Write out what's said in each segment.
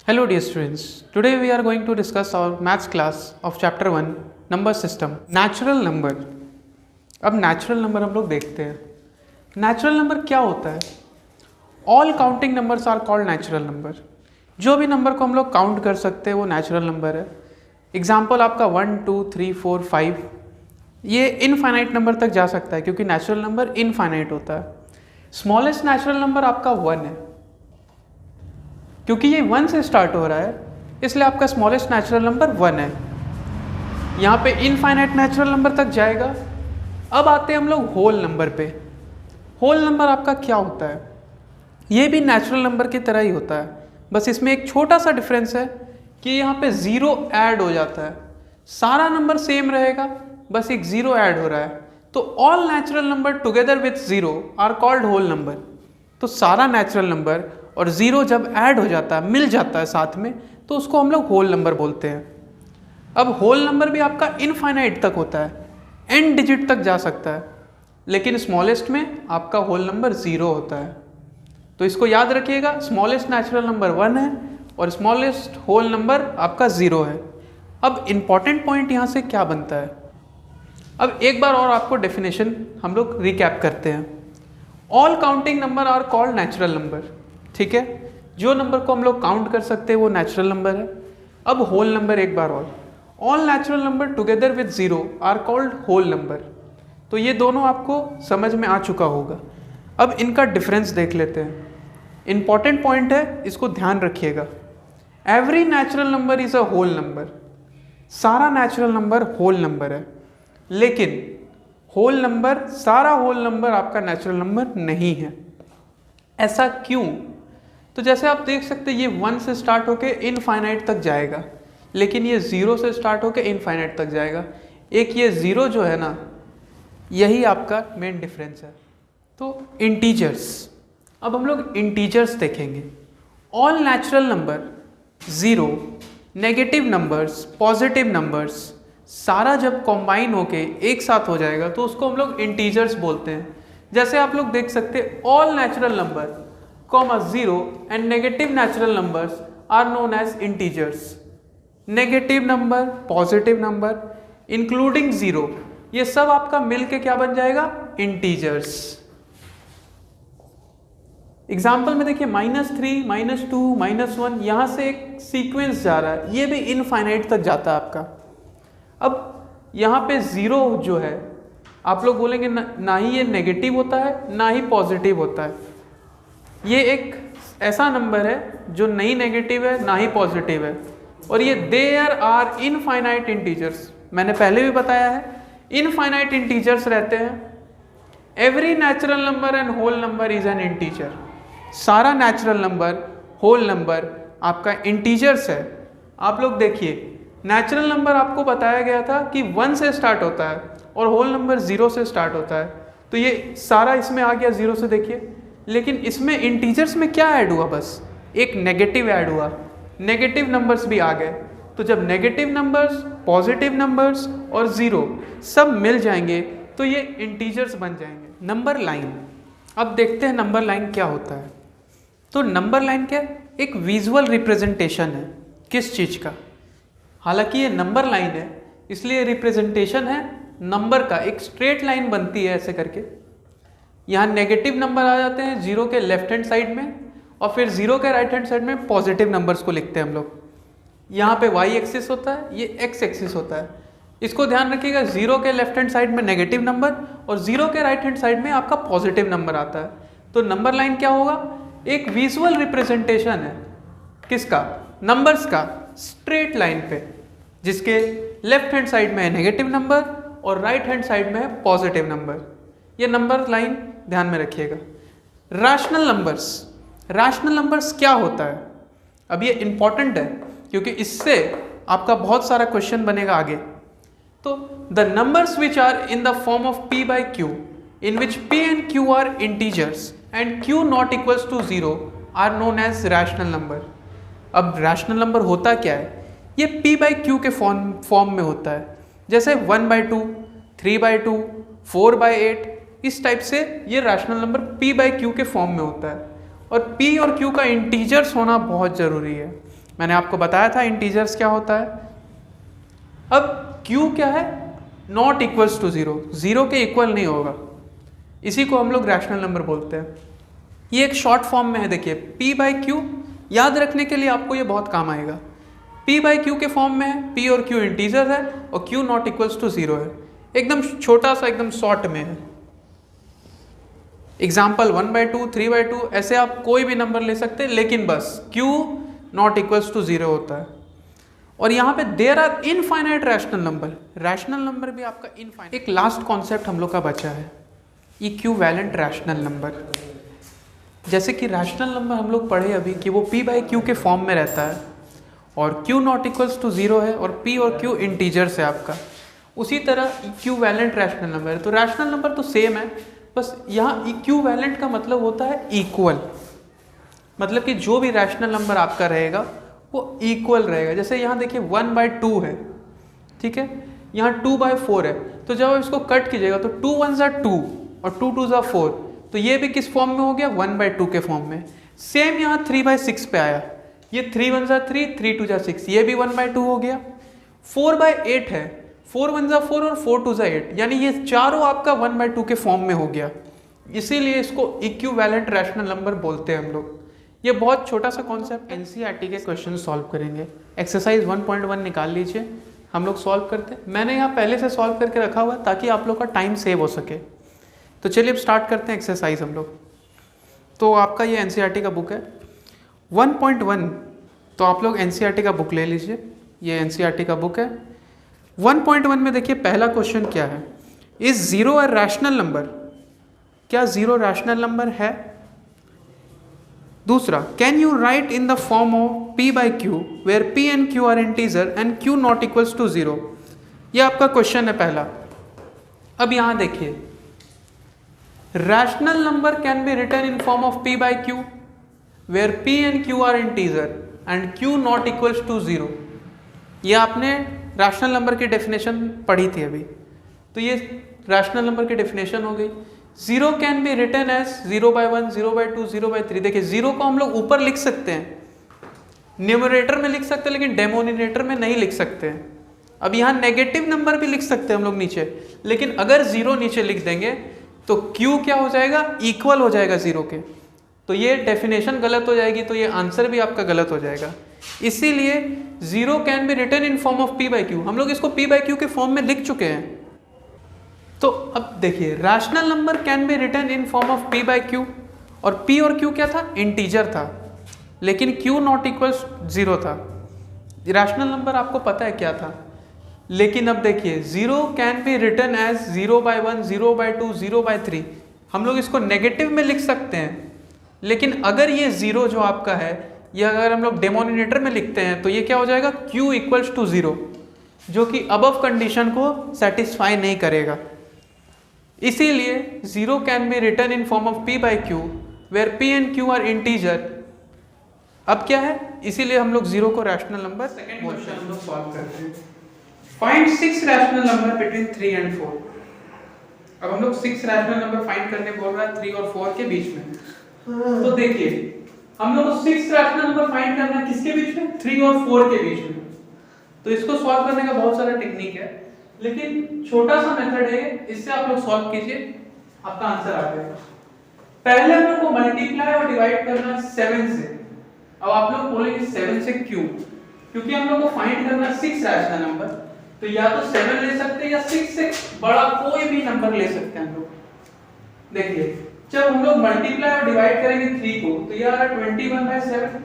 Hello dear students, today we are going to discuss our maths class of chapter 1 number system natural number। अब natural number हम लोग देखते हैं। natural number क्या होता है? all counting numbers are called natural number। जो भी नंबर को हम लोग काउंट कर सकते हैं वो नेचुरल नंबर है। एग्जाम्पल आपका 1 2 3 4 5 ये इनफाइनाइट नंबर तक जा सकता है क्योंकि नेचुरल नंबर इनफाइनाइट होता है। स्मॉलेस्ट नेचुरल नंबर आपका 1 है क्योंकि ये 1 से स्टार्ट हो रहा है, इसलिए आपका स्मॉलेस्ट नेचुरल नंबर 1 है। यहाँ पे इनफाइनाइट नेचुरल नंबर तक जाएगा। अब आते हैं हम लोग होल नंबर पे। होल नंबर आपका क्या होता है? ये भी नेचुरल नंबर की तरह ही होता है, बस इसमें एक छोटा सा डिफरेंस है कि यहाँ पे ज़ीरो ऐड हो जाता है। सारा नंबर सेम रहेगा, बस एक ज़ीरो ऐड हो रहा है। तो all natural number together with zero are called whole number. तो सारा नेचुरल नंबर और ज़ीरो जब ऐड हो जाता है, मिल जाता है साथ में, तो उसको हम लोग होल नंबर बोलते हैं। अब होल नंबर भी आपका इनफाइनाइट तक होता है, एन डिजिट तक जा सकता है, लेकिन स्मॉलेस्ट में आपका होल नंबर 0 होता है। तो इसको याद रखिएगा, स्मॉलेस्ट नेचुरल नंबर 1 है और स्मॉलेस्ट होल नंबर आपका 0 है। अब इंपॉर्टेंट पॉइंट यहाँ से क्या बनता है? अब एक बार और आपको डेफिनेशन हम लोग रिकैप करते हैं। All counting number are called natural number. ठीक है, जो नंबर को हम लोग काउंट कर सकते हैं वो नेचुरल नंबर है। अब होल नंबर एक बार और, all natural number together with zero are called whole number. तो ये दोनों आपको समझ में आ चुका होगा। अब इनका डिफरेंस देख लेते हैं। इंपॉर्टेंट पॉइंट है, इसको ध्यान रखिएगा। Every natural number is a whole number. सारा नेचुरल नंबर होल नंबर है, लेकिन होल नंबर, सारा होल नंबर आपका नेचुरल नंबर नहीं है। ऐसा क्यों? तो जैसे आप देख सकते हैं, ये 1 से स्टार्ट होके इनफाइनाइट तक जाएगा, लेकिन ये 0 से स्टार्ट होके इनफाइनाइट तक जाएगा। एक ये 0 जो है ना, यही आपका मेन डिफरेंस है। तो इंटीजर्स, अब हम लोग इंटीजर्स देखेंगे। All natural number, 0, negative numbers, positive numbers, सारा जब कॉम्बाइन होके एक साथ हो जाएगा तो उसको हम लोग इंटीजर्स बोलते हैं। जैसे आप लोग देख सकते हैं, all natural number comma 0 and negative natural numbers are known as integers. Negative number, positive number including 0, ये सब आपका मिलके क्या बन जाएगा? इंटीजर्स। एग्जाम्पल में देखिए, -3, -2, -1, यहां से एक सीक्वेंस जा रहा है, ये भी इनफाइनाइट तक जाता है आपका। अब यहाँ पे 0 जो है, आप लोग बोलेंगे ना ही ये नेगेटिव होता है ना ही पॉजिटिव होता है। ये एक ऐसा नंबर है जो नहीं नेगेटिव है ना ही पॉजिटिव है, और ये देयर आर इनफाइनाइट इंटीजर्स। मैंने पहले भी बताया है, इनफाइनाइट इंटीजर्स रहते हैं। Every natural number and whole number is an integer. सारा नेचुरल नंबर, होल नंबर आपका इंटीजर्स है। आप लोग देखिए, नेचुरल नंबर आपको बताया गया था कि 1 से स्टार्ट होता है और होल नंबर 0 से स्टार्ट होता है, तो ये सारा इसमें आ गया 0 से। देखिए, लेकिन इसमें इंटीजर्स में क्या ऐड हुआ? बस एक नेगेटिव ऐड हुआ, नेगेटिव नंबर्स भी आ गए। तो जब नेगेटिव नंबर्स, पॉजिटिव नंबर्स और 0 सब मिल जाएंगे तो ये इंटीजर्स बन जाएंगे। नंबर लाइन, अब देखते हैं नंबर लाइन क्या होता है। तो नंबर लाइन क्या? एक विजुअल रिप्रेजेंटेशन है। किस चीज़ का? हालांकि ये नंबर लाइन है, इसलिए रिप्रेजेंटेशन है नंबर का। एक स्ट्रेट लाइन बनती है ऐसे करके, यहाँ नेगेटिव नंबर आ जाते हैं 0 के लेफ्ट हैंड साइड में, और फिर 0 के राइट हैंड साइड में पॉजिटिव नंबर्स को लिखते हैं हम लोग। यहाँ पे y एक्सिस होता है, ये x एक्सिस होता है। इसको ध्यान रखिएगा, 0 के लेफ्ट हैंड साइड में नेगेटिव नंबर और 0 के राइट हैंड साइड में आपका पॉजिटिव नंबर आता है। तो नंबर लाइन क्या होगा? एक विजुअल रिप्रेजेंटेशन है। किसका? नंबर्स का, स्ट्रेट लाइन पे, जिसके लेफ्ट हैंड साइड में है नेगेटिव नंबर और राइट हैंड साइड में है पॉजिटिव नंबर। ये नंबर लाइन ध्यान में रखिएगा। रैशनल नंबर्स, रैशनल नंबर्स क्या होता है? अब ये इंपॉर्टेंट है क्योंकि इससे आपका बहुत सारा क्वेश्चन बनेगा आगे। तो the numbers which are in the form of p by q, in which p and q are integers and q not equals to 0 are known as rational number। अब रैशनल नंबर होता क्या है? ये p by q के form में होता है। जैसे 1/2, 3/2, 4/8, इस टाइप से ये rational number p by q के फॉर्म में होता है। और p और q का इंटीजर्स होना बहुत ज़रूरी है। मैंने आपको बताया था इंटीजर्स क्या होता है। अब q क्या है, not equals to zero, zero के इक्वल नहीं होगा, इसी को हम लोग रैशनल नंबर बोलते हैं। ये एक शॉर्ट फॉर्म में है, देखिए p बाई क्यू, याद रखने के लिए आपको ये बहुत काम आएगा। p बाई क्यू के फॉर्म में है, p और q इंटीजर है और q not equals to zero है, एकदम छोटा सा, एकदम शॉर्ट में है। एग्जाम्पल 1/2, 3/2, ऐसे आप कोई भी नंबर ले सकते हैं, लेकिन बस q not equals to zero होता है। और यहाँ पे there are infinite rational number, rational number भी आपका इनफाइनाइट। एक लास्ट कॉन्सेप्ट हम लोग का बचा है, इक्विवेलेंट रैशनल नंबर। जैसे कि रैशनल नंबर हम लोग पढ़े अभी कि वो p बाई क्यू के फॉर्म में रहता है और q not equals to zero है और p और q इंटीजर्स है आपका, उसी तरह इक्विवेलेंट रैशनल नंबर है। तो रैशनल नंबर तो सेम है, बस यहाँ इक्विवेलेंट का मतलब होता है इक्वल, मतलब कि जो भी रैशनल नंबर आपका रहेगा वो इक्वल रहेगा। जैसे यहाँ देखिए 1/2 है, ठीक है, यहाँ 2/4 है, तो जब आप इसको कट कीजिएगा तो 2 1 ज़ा 2 और 2 2 ज़ा 4, तो ये भी किस फॉर्म में हो गया, 1/2 के फॉर्म में। सेम यहाँ 3/6 पे आया, ये 3 1 ज़ा 3, 3 2 ज़ा 6, ये भी 1/2 हो गया। 4/8 है, 4 1 ज़ा 4 और 4 2 ज़ा 8, यानी ये चारों आपका 1/2 के फॉर्म में हो गया, इसीलिए इसको इक्विवेलेंट रैशनल नंबर बोलते हैं हम लोग। ये बहुत छोटा सा कॉन्सेप्ट, एनसीईआरटी के क्वेश्चन सॉल्व करेंगे। एक्सरसाइज 1.1 निकाल लीजिए, हम लोग सॉल्व करते हैं। मैंने यहाँ पहले से सॉल्व करके रखा हुआ है ताकि आप लोग का टाइम सेव हो सके। तो चलिए अब स्टार्ट करते हैं एक्सरसाइज हम लोग। तो आपका ये एनसीईआरटी का बुक है 1.1, तो आप लोग एनसीईआरटी का बुक ले लीजिए, ये एनसीईआरटी का बुक है। 1.1 में देखिए पहला क्वेश्चन क्या है, is zero a rational number, क्या जीरो रैशनल नंबर है। दूसरा, can you write in the form of p by q where p and q are integer and q not equals to zero, ये आपका question है पहला। अब यहाँ देखिए, rational number can be written in form of p by q where p and q are integer and q not equals to zero. ये आपने rational number की डेफिनेशन पढ़ी थी अभी, तो ये रैशनल नंबर की डेफिनेशन हो गई। Zero can be written as 0/1, 0/2, 0/3। देखिए जीरो को हम लोग ऊपर लिख सकते हैं, न्यूमरेटर में लिख सकते हैं, लेकिन डेनोमिनेटर में नहीं लिख सकते हैं। अब यहाँ नेगेटिव नंबर भी लिख सकते हैं हम लोग नीचे, लेकिन अगर जीरो नीचे लिख देंगे तो क्यू क्या हो जाएगा, इक्वल हो जाएगा जीरो के, तो ये डेफिनेशन गलत हो जाएगी, तो ये आंसर भी आपका गलत हो जाएगा। इसीलिए zero can be written in form of p by q, हम लोग इसको p बाई क्यू के फॉर्म में लिख चुके हैं। तो अब देखिए, rational number can be written in form of p by q, और p और q क्या था, इंटीजर था, लेकिन q नॉट इक्वल्स जीरो था। रैशनल नंबर आपको पता है क्या था, लेकिन अब देखिए zero can be written as 0/1, 0/2, 0/3। हम लोग इसको नेगेटिव में लिख सकते हैं, लेकिन अगर ये जीरो जो आपका है, ये अगर हम लोग डेनोमिनेटर में लिखते हैं तो ये क्या हो जाएगा, q इक्वल्स टू जीरो, जो कि अबव कंडीशन को सेटिस्फाई नहीं करेगा। इसीलिए zero can be written in form of p by q where p and q are integer. अब क्या है, इसीलिए हम लोग जीरो को रैशनल नंबर, सेकंड क्वेश्चन हम लोग सॉल्व करते हैं। Find 6 rational number between 3 and 4। अब हम लोग 6 रैशनल नंबर फाइंड करने बोल रहा है 3 और 4 के बीच में। तो देखिए हम लोग को 6 रैशनल नंबर फाइंड करना है किसके बीच में, 3 और 4 के बीच में। तो इसको सॉल्व करने का बहुत सारा टेक्निक है, लेकिन छोटा सा मेथड है, इससे आप लोग सॉल्व कीजिए, आपका आंसर आ जाएगा। पहले हम लोग को मल्टीप्लाई और डिवाइड करना 7 से। अब आप लोग बोलेंगे 7 से क्यों, क्योंकि हम लोग को फाइंड करना 6 रैशनल नंबर, तो या तो 7 ले सकते हैं या 6 से बड़ा कोई भी नंबर ले सकते हैं हम लोग। देखिए जब हम लोग मल्टीप्लाई और डिवाइड करेंगे 3 को, तो ये आ रहा 21/7,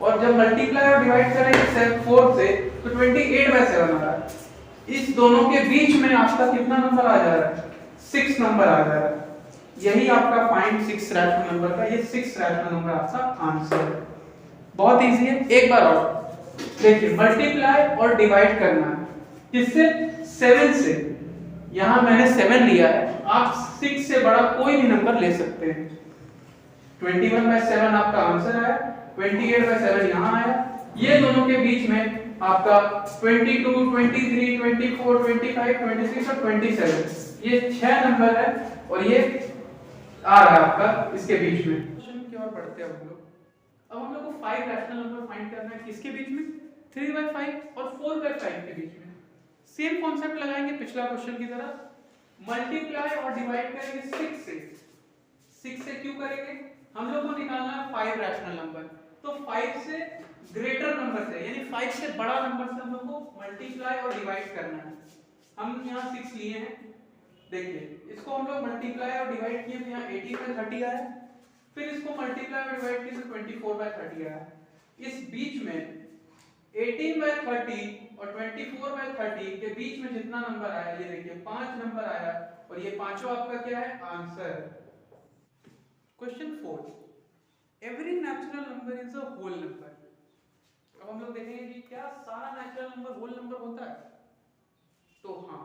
और जब मल्टीप्लाई और डिवाइड करेंगे 4 से तो 28/7 आ रहा है। इस दोनों के बीच में आपका कितना नंबर आ जा रहा है, 6 नंबर आ जा रहा है। यही आपका फाइंड 6 रैशनल नंबर का, ये 6 रैशनल नंबर आपका आंसर है। बहुत इजी है, एक बार और देखिए, मल्टीप्लाई और डिवाइड करना है किससे, 7 से। यहां मैंने 7 लिया है, आप 6 से बड़ा कोई भी नंबर ले सकते हैं। 21/7 आपका आंसर है, 28/7 यहां आया। ये दोनों के बीच में आपका 22, 23, 24, 25, 26 और 27, ये 6 नंबर है, और ये आ रहा है आपका इसके बीच में। क्वेश्चन की ओर बढ़ते हैं हम लोग। अब हम लोग को 5 रैशनल नंबर फाइंड करना है, किसके बीच में? 3/5 और 4/5 के बीच में। सेम कॉन्सेप्ट लगाएंगे पिछला क्वेश्चन की तरह, मल्टीप्लाई और डिवाइड करेंगे 6 से। 6 से क्यों करेंगे? हम लोग को निकालना है 5 रैशनल नंबर, तो 5 से ग्रेटर नंबर से यानी 5 से बड़ा नंबर से हम लोग को मल्टीप्लाई और डिवाइड करना है। हम यहाँ 6 लिए हैं, देखिए इसको हम लोग मल्टीप्लाई और डिवाइड किए तो यहाँ 18/30 आया, फिर इसको मल्टीप्लाई और डिवाइड किए तो 24/30 आया। इस बीच में 18/30 और 24/30 के बीच में जितना नंबर आया, ये देखिए 5 नंबर आया, और ये पांचों आपका क्या है? Answer. Question 4, every natural number is a whole number. अब हम लोग देखेंगे कि क्या सारा नेचुरल नंबर होल नंबर होता है? तो हाँ,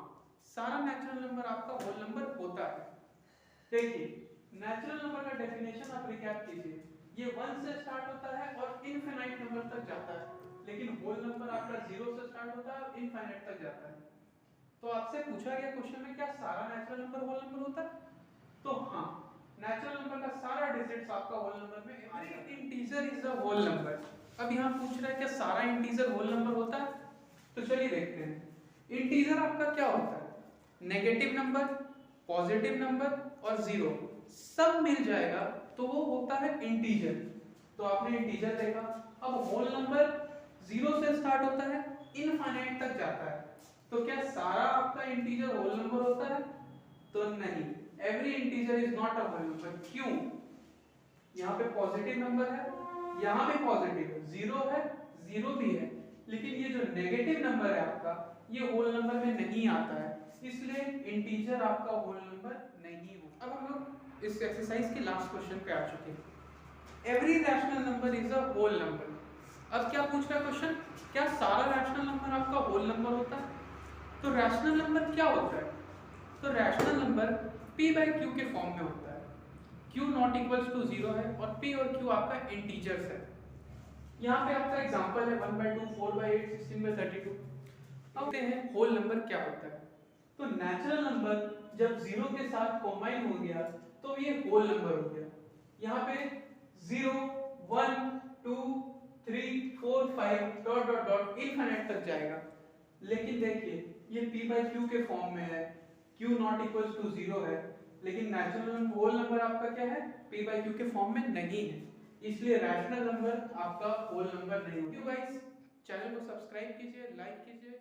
सारा नेचुरल नंबर आपका होल नंबर होता है। देखिए नेचुरल नंबर का डेफिनेशन आप रिकैप कीजिए, ये 1 से स्टार्ट होता है और इनफिनाइट नंबर तक जाता है, लेकिन होल नंबर आपका 0 से स्टार्ट होता है और इनफिनाइट तक जाता है। तो आपसे पूछा गया क्वेश्चन में क्या सारा नेचुरल नंबर होल नंबर होता है? तो हाँ, नेचुरल नंबर का सारा डिजिट्स आपका होल नंबर में आ जाता है। Integer is a whole number. अब यहाँ पूछ रहा है क्या सारा इंटीजर होल नंबर होता है? तो चलिए देखते हैं। इंटीजर आपका क्या होता है? नेगेटिव नंबर, पॉजिटिव नंबर और जीरो सब मिल जाएगा तो वो होता है इंटीजर। तो आपने इंटीजर देखा। अब होल नंबर 0 से स्टार्ट होता है, इनफाइनाइट तक जाता है, तो क्या सारा आपका इंटीजर होल नंबर होता है? तो नहीं, every integer is not a whole number. क्यों? यहाँ पे पॉजिटिव नंबर है, यहाँ भी पॉजिटिव है, जीरो है, जीरो भी है, लेकिन ये जो नेगेटिव नंबर है आपका, ये होल नंबर में नहीं आता है, इसलिए इंटीजर आपका होल नंबर नहीं होता। अब हम लोग इस एक्सरसाइज के लास्ट क्वेश्चन पे आ चुके हैं। Every rational number is a whole number. अब क्या पूछ रहा है क्वेश्चन? क्या सारा रैशनल नंबर आपका होल नंबर होता है? तो रैशनल नंबर क्या होता है? तो रैशनल नंबर p/q के फॉर्म में होता है। q नॉट इक्वल्स टू 0 है और p और q आपका इंटीजर्स है। यहाँ पे आपका एग्जांपल है 1/2, 4/8, 16/32। अब देखते हैं होल नंबर क्या होता है। तो नेचुरल नंबर जब 0 के साथ कंबाइन हो गया तो ये होल नंबर हो गया। यहाँ पे 0, 1, 2, 3, 4, 5 डॉट डॉट डॉट इनफिनिट तक जाएगा। लेकिन देखिए ये p/q के फॉर्म में है, q नॉट इक्वल्स टू 0 है, लेकिन नेचुरल होल नंबर आपका क्या है? p/q के फॉर्म में नहीं है, इसलिए रैशनल नंबर आपका होल नंबर नहीं होगा। गाइस चैनल को सब्सक्राइब कीजिए, लाइक कीजिए।